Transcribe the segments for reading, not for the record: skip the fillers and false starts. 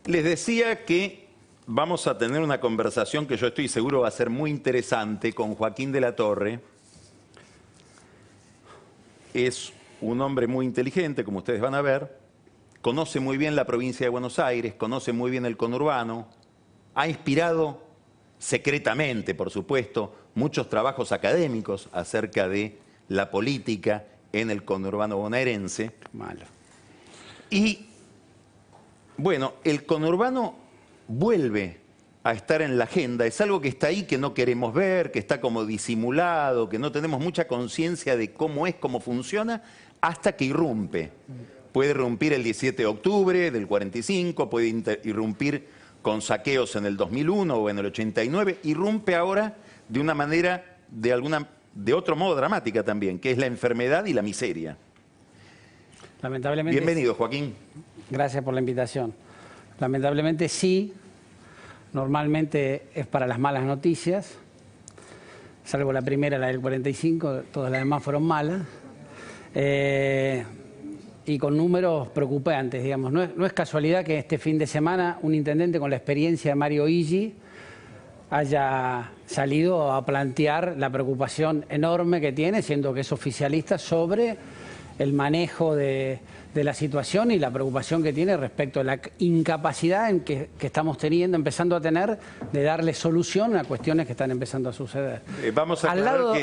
Les decía que vamos a tener una conversación que yo estoy seguro va a ser muy interesante con Joaquín de la Torre. Es un hombre muy inteligente, como ustedes van a ver. Conoce muy bien la provincia de Buenos Aires, conoce muy bien el conurbano. Ha inspirado secretamente, por supuesto, muchos trabajos académicos acerca de la política en el conurbano bonaerense. Malo. Y, bueno, el conurbano vuelve a estar en la agenda. Es algo que está ahí, que no queremos ver, que está como disimulado, que no tenemos mucha conciencia de cómo es, cómo funciona, hasta que irrumpe. Puede irrumpir el 17 de octubre del 45, puede irrumpir con saqueos en el 2001 o en el 89. Irrumpe ahora de una manera, de otro modo dramática también, que es la enfermedad y la miseria. Lamentablemente. Bienvenido, Joaquín. Gracias por la invitación. Lamentablemente sí, normalmente es para las malas noticias, salvo la primera, la del 45, todas las demás fueron malas. Y con números preocupantes, digamos. No es casualidad que este fin de semana un intendente con la experiencia de Mario Iggi haya salido a plantear la preocupación enorme que tiene, siendo que es oficialista, sobre el manejo de la situación y la preocupación que tiene respecto a la incapacidad que estamos teniendo, empezando a tener, de darle solución a cuestiones que están empezando a suceder. Vamos a aclarar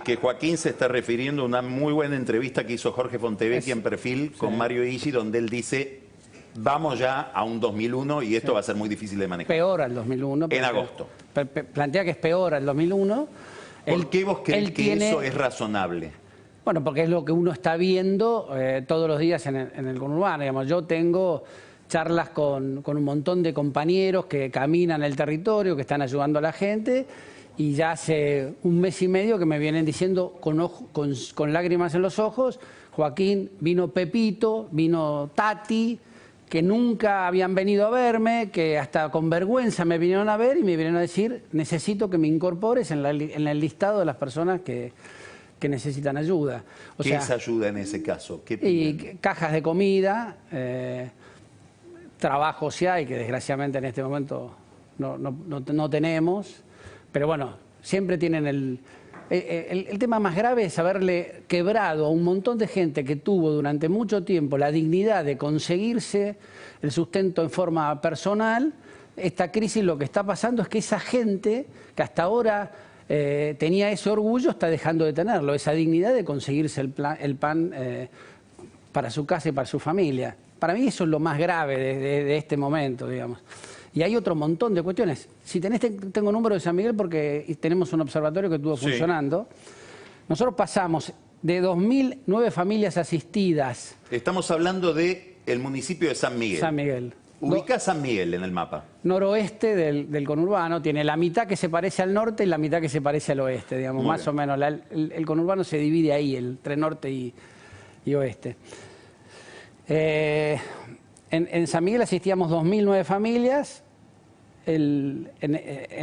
que Joaquín se está refiriendo a una muy buena entrevista que hizo Jorge Fontevecchia en Perfil con Mario Iggi, donde él dice: vamos ya a un 2001 y esto va a ser muy difícil de manejar. Peor al 2001. En agosto. Plantea que es peor al 2001. ¿Por qué vos crees que eso es razonable? Bueno, porque es lo que uno está viendo todos los días en el conurbano. Digamos, yo tengo charlas con un montón de compañeros que caminan el territorio, que están ayudando a la gente, y ya hace un mes y medio que me vienen diciendo con lágrimas en los ojos: Joaquín, vino Pepito, vino Tati, que nunca habían venido a verme, que hasta con vergüenza me vinieron a ver y me vinieron a decir: necesito que me incorpores en el listado de las personas que necesitan ayuda. ¿Qué es ayuda en ese caso? Y cajas de comida, trabajo si hay, que desgraciadamente en este momento no tenemos, pero bueno, siempre tienen el tema más grave es haberle quebrado a un montón de gente que tuvo durante mucho tiempo la dignidad de conseguirse el sustento en forma personal. Esta crisis lo que está pasando es que esa gente que hasta ahora tenía ese orgullo, está dejando de tenerlo, esa dignidad de conseguirse el pan para su casa y para su familia. Para mí eso es lo más grave de este momento, digamos. Y hay otro montón de cuestiones. Si tengo número de San Miguel porque tenemos un observatorio que estuvo funcionando. Nosotros pasamos de 2.009 familias asistidas. Estamos hablando del municipio de San Miguel. San Miguel. Ubica San Miguel en el mapa. Noroeste del conurbano, tiene la mitad que se parece al norte y la mitad que se parece al oeste, digamos, Muy más bien. o menos. El conurbano se divide ahí, entre norte y oeste. En San Miguel asistíamos 2.009 familias en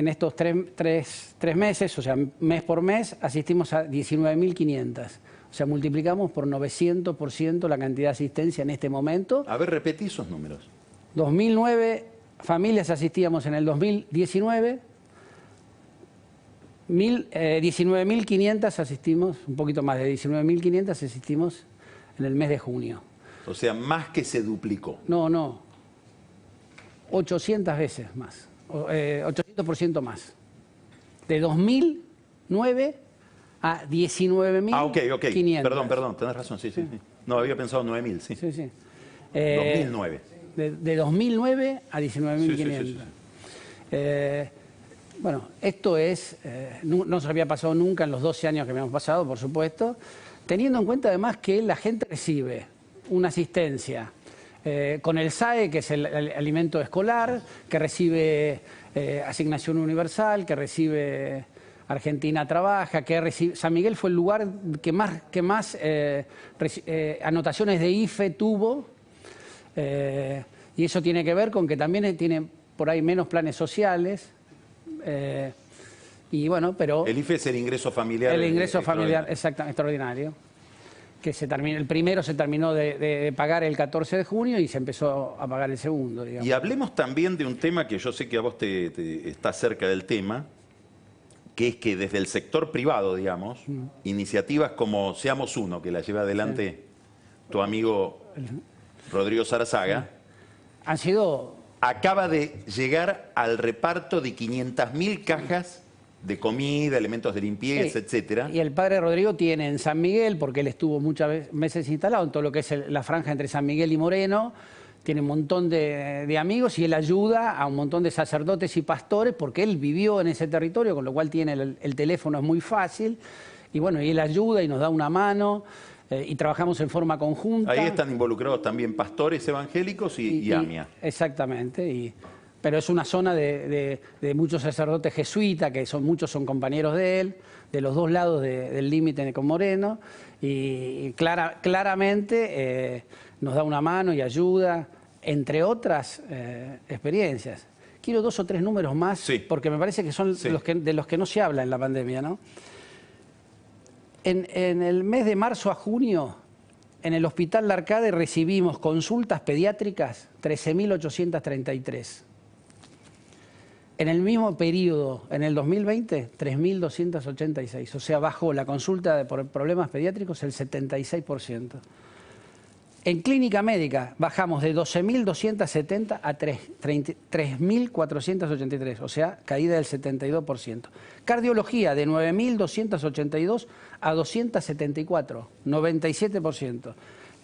estos tres meses, o sea, mes por mes, asistimos a 19.500. O sea, multiplicamos por 900% la cantidad de asistencia en este momento. A ver, repetí esos números. 2.009 familias asistíamos en el 2019, 19.500 asistimos, un poquito más de 19.500 asistimos en el mes de junio. O sea, más que se duplicó. No, 800 veces más, 800% más. De 2009 a 19.500. Ah, ok. Perdón, tenés razón, sí. No, había pensado 9.000, sí. 2009. De 2009 a 19.500. Bueno, esto no se había pasado nunca en los 12 años que me hemos pasado, por supuesto, teniendo en cuenta además que la gente recibe una asistencia con el SAE, que es el alimento escolar, que recibe asignación universal, que recibe Argentina Trabaja, que recibe. San Miguel fue el lugar que más anotaciones de IFE tuvo. Y eso tiene que ver con que también tiene por ahí menos planes sociales. Y bueno, pero El IFE es el ingreso familiar. El ingreso familiar, exactamente, extraordinario. que el primero se terminó de pagar el 14 de junio y se empezó a pagar el segundo, digamos. Y hablemos también de un tema que yo sé que a vos te está cerca del tema, que es que desde el sector privado, digamos, iniciativas como Seamos Uno, que la lleva adelante tu amigo Rodrigo Sarazaga, Han sido... acaba de llegar al reparto de 500.000 cajas de comida, elementos de limpieza, etcétera. Y el padre Rodrigo tiene en San Miguel, porque él estuvo muchas meses instalado en todo lo que es la franja entre San Miguel y Moreno, tiene un montón de amigos y él ayuda a un montón de sacerdotes y pastores porque él vivió en ese territorio, con lo cual tiene el teléfono, es muy fácil. Y bueno, y él ayuda y nos da una mano y trabajamos en forma conjunta. Ahí están involucrados también pastores evangélicos y AMIA. Exactamente. Pero es una zona de muchos sacerdotes jesuitas, que muchos son compañeros de él, de los dos lados del límite con Moreno, y claramente nos da una mano y ayuda, entre otras experiencias. Quiero 2 o 3 números más, porque me parece que son de los que no se habla en la pandemia, ¿no? En el mes de marzo a junio, en el Hospital La Arcade recibimos consultas pediátricas 13.833. En el mismo periodo, en el 2020, 3.286. O sea, bajó la consulta por problemas pediátricos el 76%. En clínica médica bajamos de 12.270 a 3.483, o sea, caída del 72%. Cardiología de 9.282 a 274, 97%.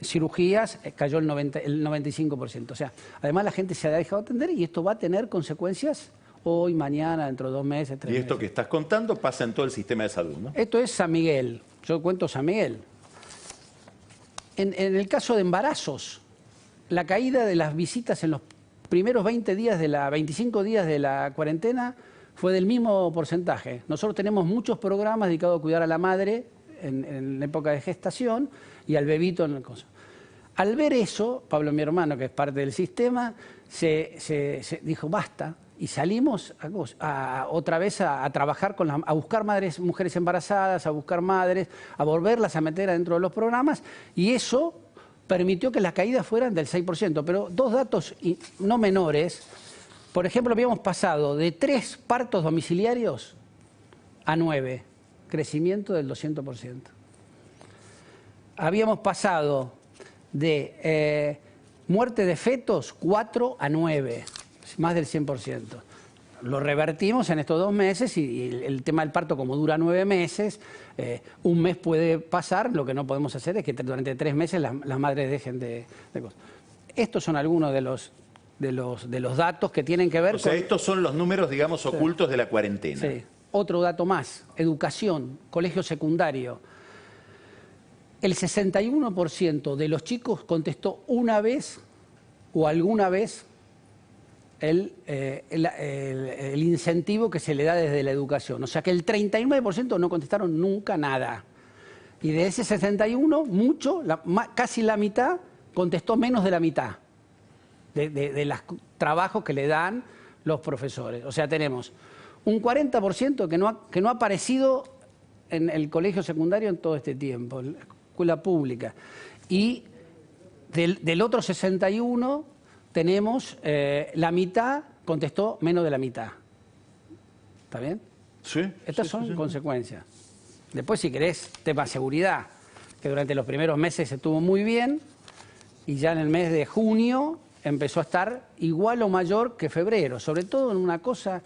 Cirugías cayó el 95%. O sea, además la gente se ha dejado atender y esto va a tener consecuencias hoy, mañana, dentro de 2 meses, 3 meses. Y esto que estás contando pasa en todo el sistema de salud, ¿no? Esto es San Miguel. Yo cuento San Miguel. En el caso de embarazos, la caída de las visitas en los primeros 25 días de la cuarentena fue del mismo porcentaje. Nosotros tenemos muchos programas dedicados a cuidar a la madre en época de gestación y al bebito en el coso. Al ver eso, Pablo, mi hermano, que es parte del sistema, se dijo basta. Y salimos otra vez a trabajar, a buscar mujeres embarazadas, a buscar madres, a volverlas a meter adentro de los programas, y eso permitió que las caídas fueran del 6%. Pero 2 datos no menores. Por ejemplo, habíamos pasado de 3 partos domiciliarios a 9, crecimiento del 200%. Habíamos pasado de muerte de fetos 4 a 9. Más del 100%. Lo revertimos en estos 2 meses y el tema del parto, como dura 9 meses, un mes puede pasar, lo que no podemos hacer es que durante 3 meses las madres dejen de cosas. Estos son algunos de los datos que tienen que ver con... O sea, estos son los números, digamos, ocultos de la cuarentena. Sí. Otro dato más, educación, colegio secundario. El 61% de los chicos contestó una vez o alguna vez el incentivo que se le da desde la educación. O sea que el 39% no contestaron nunca nada. Y de ese 61, casi la mitad, contestó menos de la mitad de los trabajos que le dan los profesores. O sea, tenemos un 40% que no ha aparecido en el colegio secundario en todo este tiempo, en la escuela pública. Y del otro 61... tenemos la mitad contestó menos de la mitad. ¿Está bien? Sí. Estas son consecuencias. Después, si querés, tema seguridad, que durante los primeros meses estuvo muy bien y ya en el mes de junio empezó a estar igual o mayor que febrero, sobre todo en una cosa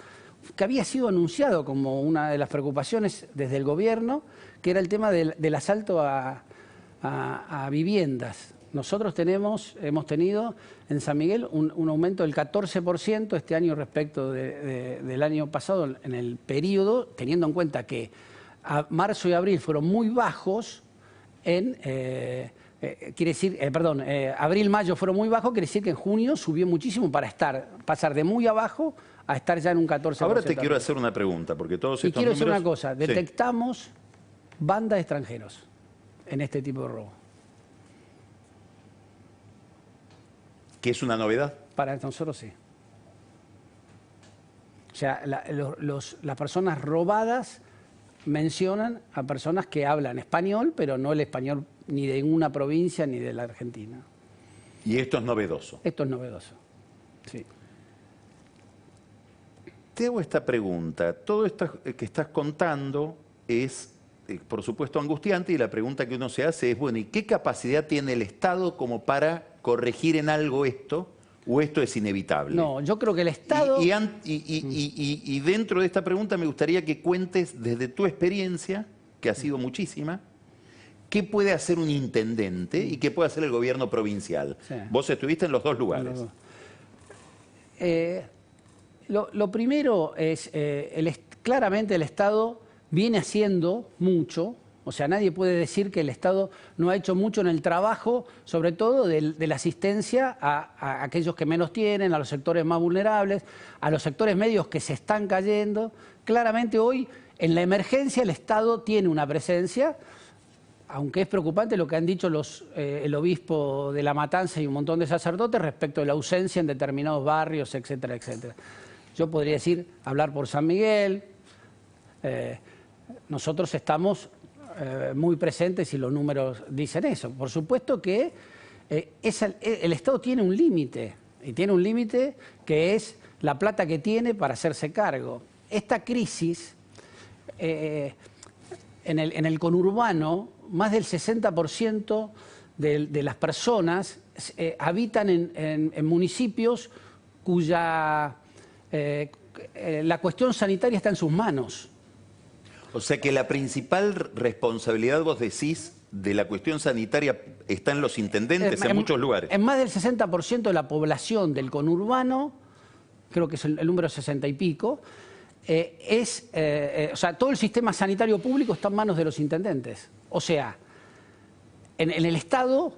que había sido anunciado como una de las preocupaciones desde el gobierno, que era el tema del asalto a viviendas. Nosotros hemos tenido en San Miguel un aumento del 14% este año respecto del año pasado en el periodo, teniendo en cuenta que marzo y abril fueron muy bajos abril, mayo fueron muy bajos, quiere decir que en junio subió muchísimo para pasar de muy abajo a estar ya en un 14%. Ahora te quiero hacer una pregunta, porque todos estos quiero números... decir una cosa, detectamos bandas de extranjeros en este tipo de robo. ¿Que es una novedad? Para nosotros sí. O sea, las personas robadas mencionan a personas que hablan español, pero no el español ni de ninguna provincia ni de la Argentina. Y esto es novedoso. Esto es novedoso, sí. Te hago esta pregunta. Todo esto que estás contando es, por supuesto, angustiante, y la pregunta que uno se hace es, bueno, ¿y qué capacidad tiene el Estado como para corregir en algo esto? ¿O esto es inevitable? No, yo creo que el Estado... Y dentro de esta pregunta me gustaría que cuentes desde tu experiencia, que ha sido muchísima, ¿qué puede hacer un intendente y qué puede hacer el gobierno provincial? Sí. Vos estuviste en los dos lugares. Lo primero es, claramente el Estado viene haciendo mucho. O sea, nadie puede decir que el Estado no ha hecho mucho en el trabajo, sobre todo de la asistencia a aquellos que menos tienen, a los sectores más vulnerables, a los sectores medios que se están cayendo. Claramente hoy, en la emergencia, el Estado tiene una presencia, aunque es preocupante lo que han dicho el obispo de La Matanza y un montón de sacerdotes respecto de la ausencia en determinados barrios, etcétera, etcétera. Yo podría decir, hablar por San Miguel, nosotros estamos muy presentes y los números dicen eso. Por supuesto que el Estado tiene un límite, y tiene un límite que es la plata que tiene para hacerse cargo. Esta crisis, en el conurbano, más del 60% de las personas habitan en municipios cuya la cuestión sanitaria está en sus manos. O sea que la principal responsabilidad, vos decís, de la cuestión sanitaria está en los intendentes en muchos lugares. En más del 60% de la población del conurbano, creo que es el número 60 y pico, o sea, todo el sistema sanitario público está en manos de los intendentes. O sea, en el Estado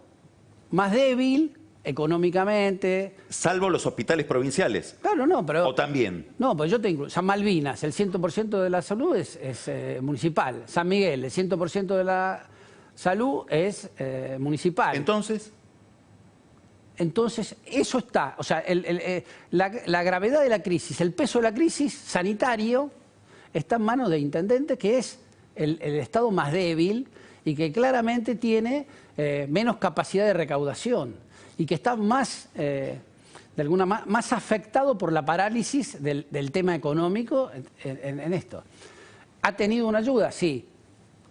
más débil económicamente. Salvo los hospitales provinciales. Claro, no, pero... ¿O también? No, pues yo te incluyo. San Malvinas, el 100% de la salud es municipal. San Miguel, el 100% de la salud es municipal. Entonces, eso está. O sea, la gravedad de la crisis, el peso de la crisis sanitario está en manos de intendentes, que es el Estado más débil y que claramente tiene menos capacidad de recaudación y que está más, más afectado por la parálisis del tema económico en esto. ¿Ha tenido una ayuda? Sí.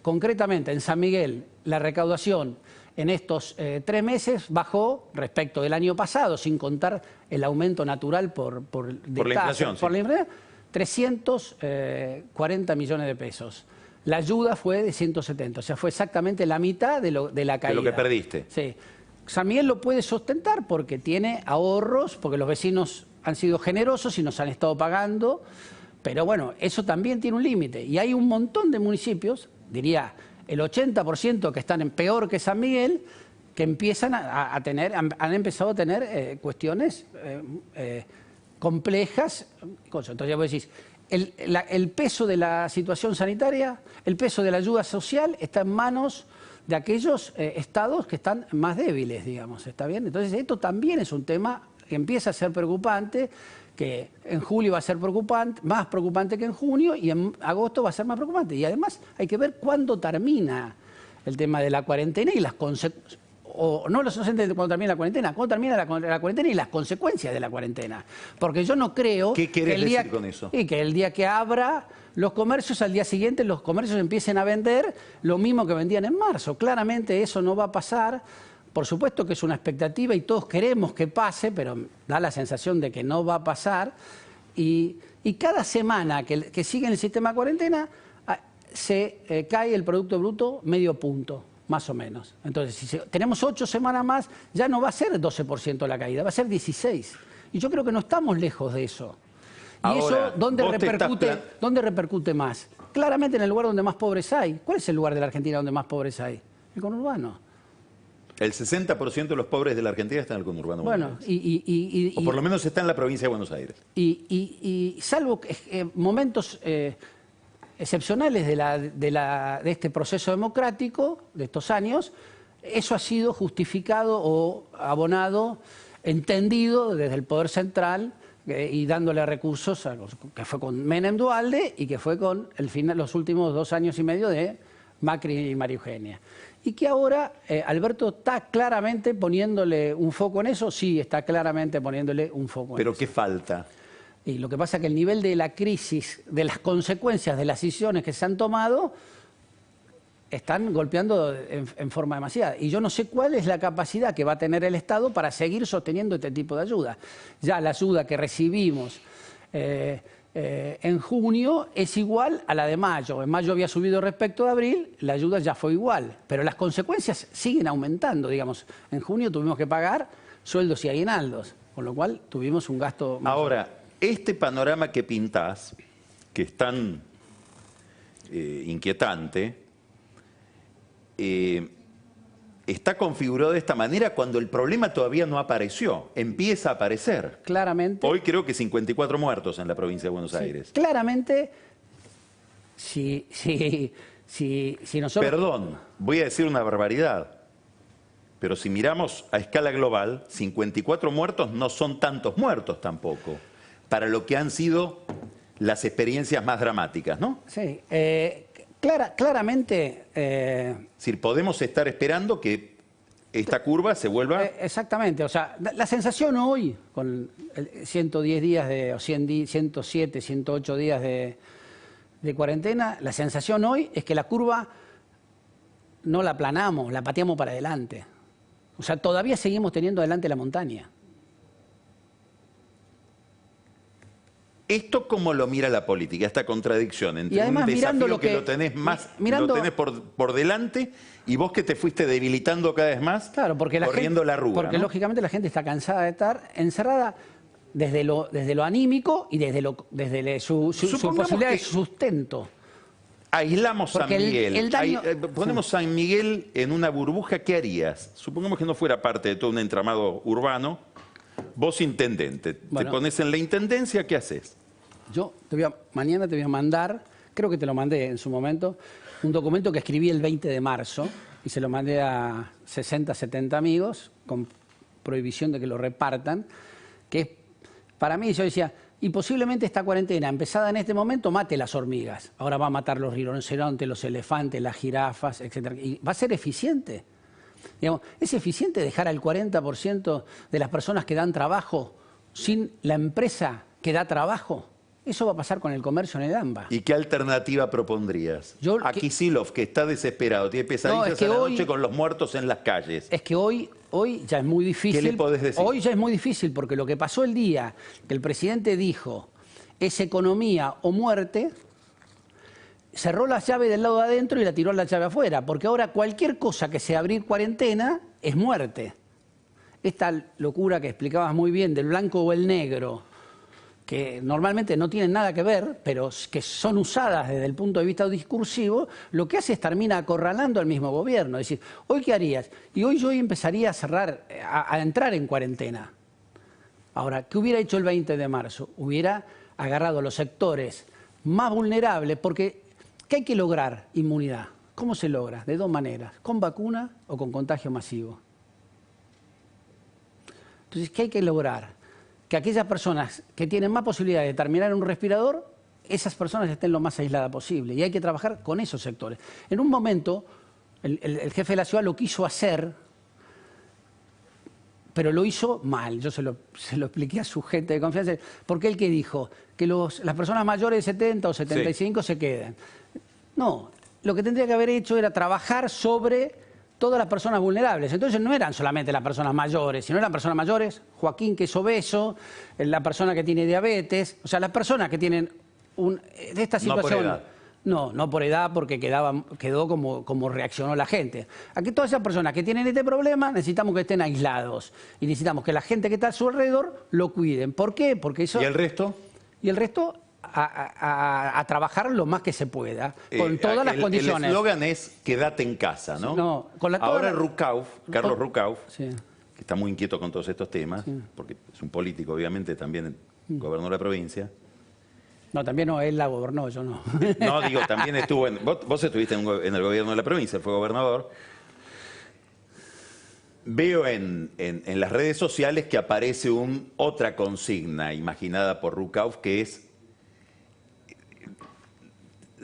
Concretamente, en San Miguel, la recaudación en estos 3 meses bajó respecto del año pasado, sin contar el aumento natural por la inflación. Por la inflación, 340 millones de pesos. La ayuda fue de 170, o sea, fue exactamente la mitad de la caída. De lo que perdiste. Sí. San Miguel lo puede sostentar porque tiene ahorros, porque los vecinos han sido generosos y nos han estado pagando, pero bueno, eso también tiene un límite. Y hay un montón de municipios, diría el 80% que están en peor que San Miguel, que empiezan han empezado a tener cuestiones complejas. Entonces ya vos decís, el peso de la situación sanitaria, el peso de la ayuda social está en manos de aquellos estados que están más débiles, digamos, ¿está bien? Entonces esto también es un tema que empieza a ser preocupante, que en julio va a ser más preocupante que en junio, y en agosto va a ser más preocupante. Y además hay que ver cuándo termina el tema de la cuarentena y las consecuencias. O no los docentes cuando termina la cuarentena y las consecuencias de la cuarentena. Porque yo no creo ¿Qué querés decir con eso? Y que el día que abra los comercios, al día siguiente los comercios empiecen a vender lo mismo que vendían en marzo. Claramente eso no va a pasar. Por supuesto que es una expectativa y todos queremos que pase, pero da la sensación de que no va a pasar. Y cada semana que sigue en el sistema de cuarentena se cae el Producto Bruto medio punto. Más o menos. Entonces, si tenemos 8 semanas más, ya no va a ser 12% la caída, va a ser 16%. Y yo creo que no estamos lejos de eso. ¿Y ahora, eso dónde repercute más? Claramente en el lugar donde más pobres hay. ¿Cuál es el lugar de la Argentina donde más pobres hay? El conurbano. El 60% de los pobres de la Argentina están en el conurbano. Bueno, o por lo menos está en la provincia de Buenos Aires. Y salvo momentos excepcionales de este proceso democrático, de estos años, eso ha sido justificado o abonado, entendido desde el Poder Central y dándole recursos, que fue con Menem Duhalde y que fue con los últimos 2 años y medio de Macri y María Eugenia. Y que ahora Alberto está claramente poniéndole un foco en eso, sí, está claramente poniéndole un foco en eso. ¿Pero qué falta? Y lo que pasa es que el nivel de la crisis, de las consecuencias de las decisiones que se han tomado, están golpeando en forma demasiada. Y yo no sé cuál es la capacidad que va a tener el Estado para seguir sosteniendo este tipo de ayuda. Ya la ayuda que recibimos en junio es igual a la de mayo. En mayo había subido respecto de abril, la ayuda ya fue igual. Pero las consecuencias siguen aumentando, digamos. En junio tuvimos que pagar sueldos y aguinaldos, con lo cual tuvimos un gasto mayor. Ahora, este panorama que pintás, que es tan inquietante, está configurado de esta manera cuando el problema todavía no apareció, empieza a aparecer. Claramente. Hoy creo que 54 muertos en la provincia de Buenos Aires. Claramente, si nosotros... Perdón, voy a decir una barbaridad, pero si miramos a escala global, 54 muertos no son tantos muertos tampoco, para lo que han sido las experiencias más dramáticas, ¿no? Sí, claramente... Es decir, podemos estar esperando que esta curva se vuelva... exactamente, o sea, la sensación hoy, con 110 días o 107, 108 días de cuarentena, la sensación hoy es que la curva no la aplanamos, la pateamos para adelante. O sea, todavía seguimos teniendo adelante la montaña. ¿Esto cómo lo mira la política, esta contradicción entre y además, un desafío lo que lo tenés lo tenés por delante y vos que te fuiste debilitando cada vez más, claro, porque corriendo la arruga? Porque ¿no? lógicamente la gente está cansada de estar encerrada desde lo anímico y desde su posibilidad de sustento. Aislamos San Porque Miguel, daño... ponemos San Miguel en una burbuja, ¿qué harías? Supongamos que no fuera parte de todo un entramado urbano, vos intendente, bueno, te pones en la intendencia, ¿qué haces? Yo mañana te voy a mandar, creo que te lo mandé en su momento, un documento que escribí el 20 de marzo y se lo mandé a 60, 70 amigos con prohibición de que lo repartan, que para mí yo decía, y posiblemente esta cuarentena empezada en este momento mate las hormigas, ahora va a matar los rinocerontes, los elefantes, las jirafas, etc. Y va a ser eficiente. Digamos, ¿es eficiente dejar al 40% de las personas que dan trabajo sin la empresa que da trabajo? Eso va a pasar con el comercio en el AMBA. ¿Y qué alternativa propondrías? A Kicillof, que está desesperado, tiene pesadillas a la noche con los muertos en las calles. Es que hoy ya es muy difícil. ¿Qué le podés decir? Hoy ya es muy difícil porque lo que pasó el día que el presidente dijo es economía o muerte, cerró la llave del lado de adentro y la tiró la llave afuera, porque ahora cualquier cosa que sea abrir cuarentena es muerte. Esta locura que explicabas muy bien del blanco o el negro, que normalmente no tienen nada que ver, pero que son usadas desde el punto de vista discursivo, lo que hace es termina acorralando al mismo gobierno. Es decir, ¿hoy qué harías? Y hoy yo empezaría a cerrar, a entrar en cuarentena. Ahora, ¿qué hubiera hecho el 20 de marzo? Hubiera agarrado a los sectores más vulnerables, porque ¿qué hay que lograr? Inmunidad. ¿Cómo se logra? De dos maneras, con vacuna o con contagio masivo. Entonces, ¿qué hay que lograr? Que aquellas personas que tienen más posibilidad de terminar en un respirador, esas personas estén lo más aisladas posible. Y hay que trabajar con esos sectores. En un momento, el jefe de la ciudad lo quiso hacer, pero lo hizo mal. Yo se lo expliqué a su gente de confianza. Porque él que dijo que las personas mayores de 70 o 75 se quedan. No, lo que tendría que haber hecho era trabajar sobre todas las personas vulnerables. Entonces no eran solamente las personas mayores, sino eran personas mayores, Joaquín que es obeso, la persona que tiene diabetes, o sea, las personas que tienen de esta situación... No por edad. No por edad, porque quedó como reaccionó la gente. Aquí todas esas personas que tienen este problema necesitamos que estén aislados y necesitamos que la gente que está a su alrededor lo cuiden. ¿Por qué? Porque eso... ¿Y el resto? Y el resto... A trabajar lo más que se pueda, con todas las condiciones. El eslogan es quédate en casa, ¿no? No, ahora Carlos Rucauf, sí, que está muy inquieto con todos estos temas, sí, porque es un político, obviamente, también gobernó la provincia. No, también no, él la gobernó, yo no. No, digo, también estuvo vos estuviste en el gobierno de la provincia, fue gobernador. Veo en las redes sociales que aparece otra consigna imaginada por Rukauf, que es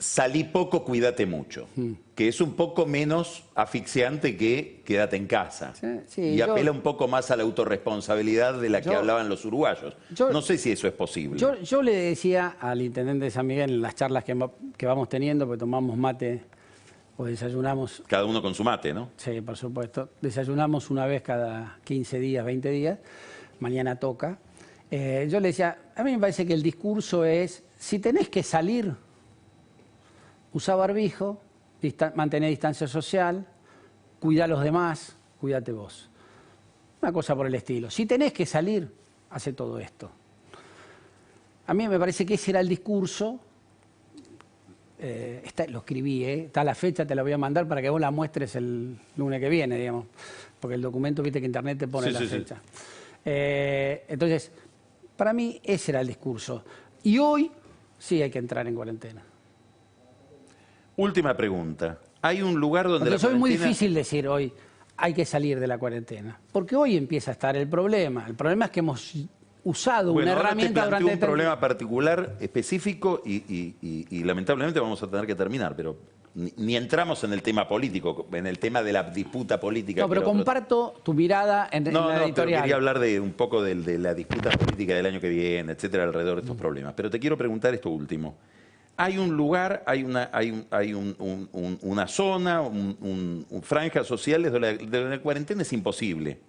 salí poco, cuídate mucho, que es un poco menos asfixiante que quédate en casa. Sí, y apela un poco más a la autorresponsabilidad de la que hablaban los uruguayos. No sé si eso es posible. Yo le decía al intendente de San Miguel en las charlas que vamos teniendo, porque tomamos mate o desayunamos. Cada uno con su mate, ¿no? Sí, por supuesto. Desayunamos una vez cada 15 días, 20 días. Mañana toca. Yo le decía, a mí me parece que el discurso es, si tenés que salir, usá barbijo, mantener distancia social, cuidá a los demás, cuídate vos. Una cosa por el estilo. Si tenés que salir, hace todo esto. A mí me parece que ese era el discurso. Lo escribí, está la fecha, te la voy a mandar para que vos la muestres el lunes que viene, digamos. Porque el documento, viste que internet te pone la fecha. Entonces, para mí ese era el discurso. Y hoy sí hay que entrar en cuarentena. Última pregunta. ¿Hay un lugar donde Porque es muy difícil decir hoy hay que salir de la cuarentena. Porque hoy empieza a estar el problema. El problema es que hemos usado una herramienta durante... un problema particular, específico, y lamentablemente vamos a tener que terminar, pero ni entramos en el tema político, en el tema de la disputa política. No, pero comparto tu mirada en la editorial. Quería hablar un poco de la disputa política del año que viene, etcétera, alrededor de estos problemas. Pero te quiero preguntar esto último. Hay un lugar, hay una zona, franjas sociales donde la cuarentena es imposible,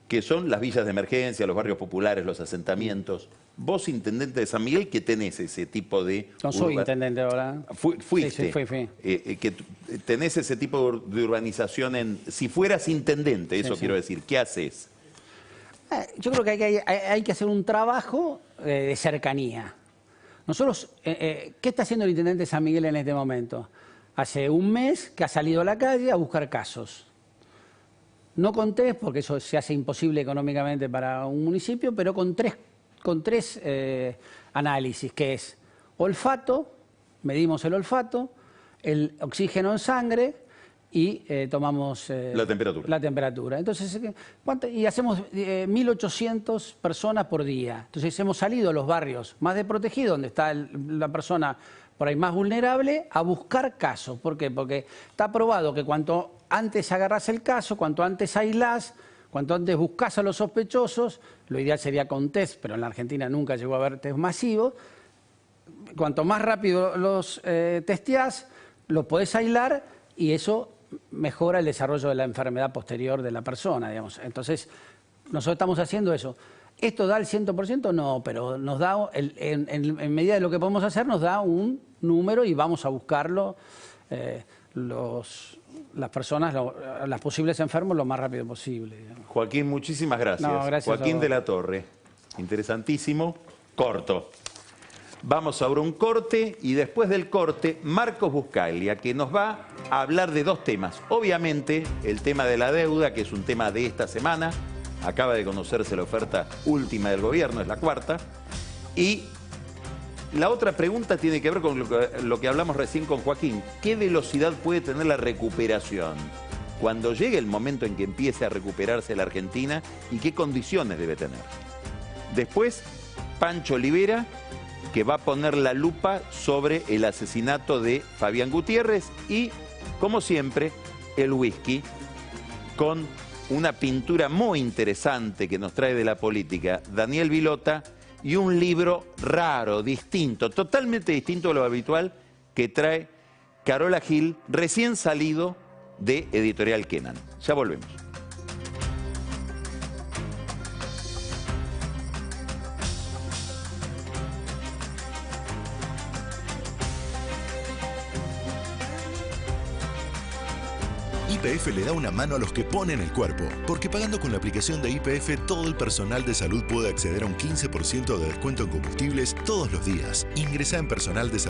que son las villas de emergencia, los barrios populares, los asentamientos. Vos, intendente de San Miguel, que tenés ese tipo de... No soy intendente ahora. Fuiste. Sí, fui. Que tenés ese tipo de urbanización si fueras intendente, eso quiero decir, ¿qué haces? Yo creo que hay que hacer un trabajo de cercanía. Nosotros, ¿qué está haciendo el intendente de San Miguel en este momento? Hace un mes que ha salido a la calle a buscar casos. No con test, porque eso se hace imposible económicamente para un municipio, pero con tres análisis, que es olfato, medimos el olfato, el oxígeno en sangre y tomamos la temperatura. Entonces, y hacemos 1.800 personas por día. Entonces hemos salido a los barrios más desprotegidos, donde está la persona por ahí más vulnerable, a buscar casos. ¿Por qué? Porque está probado que cuanto antes agarrás el caso, cuanto antes aislás, cuanto antes buscás a los sospechosos, lo ideal sería con test, pero en la Argentina nunca llegó a haber test masivos. Cuanto más rápido los testeás, los podés aislar y eso mejora el desarrollo de la enfermedad posterior de la persona, digamos. Entonces, nosotros estamos haciendo eso. ¿Esto da el 100%? No, pero nos da, en medida de lo que podemos hacer, nos da un número y vamos a buscarlo, las personas, las posibles enfermos, lo más rápido posible, digamos. Joaquín, muchísimas gracias. No, gracias Joaquín de la Torre, interesantísimo, corto. Vamos ahora a un corte y después del corte, Marcos Buscaglia, que nos va a hablar de dos temas. Obviamente, el tema de la deuda, que es un tema de esta semana. Acaba de conocerse la oferta última del gobierno, es la cuarta. Y la otra pregunta tiene que ver con lo que hablamos recién con Joaquín. ¿Qué velocidad puede tener la recuperación cuando llegue el momento en que empiece a recuperarse la Argentina y qué condiciones debe tener? Después, Pancho Olivera, que va a poner la lupa sobre el asesinato de Fabián Gutiérrez y, como siempre, el whisky con una pintura muy interesante que nos trae de la política Daniel Vilota y un libro raro, distinto, totalmente distinto a lo habitual que trae Carola Gil, recién salido de Editorial Kenan. Ya volvemos. YPF le da una mano a los que ponen el cuerpo, porque pagando con la aplicación de YPF todo el personal de salud puede acceder a un 15% de descuento en combustibles todos los días. Ingresa en personal de salud.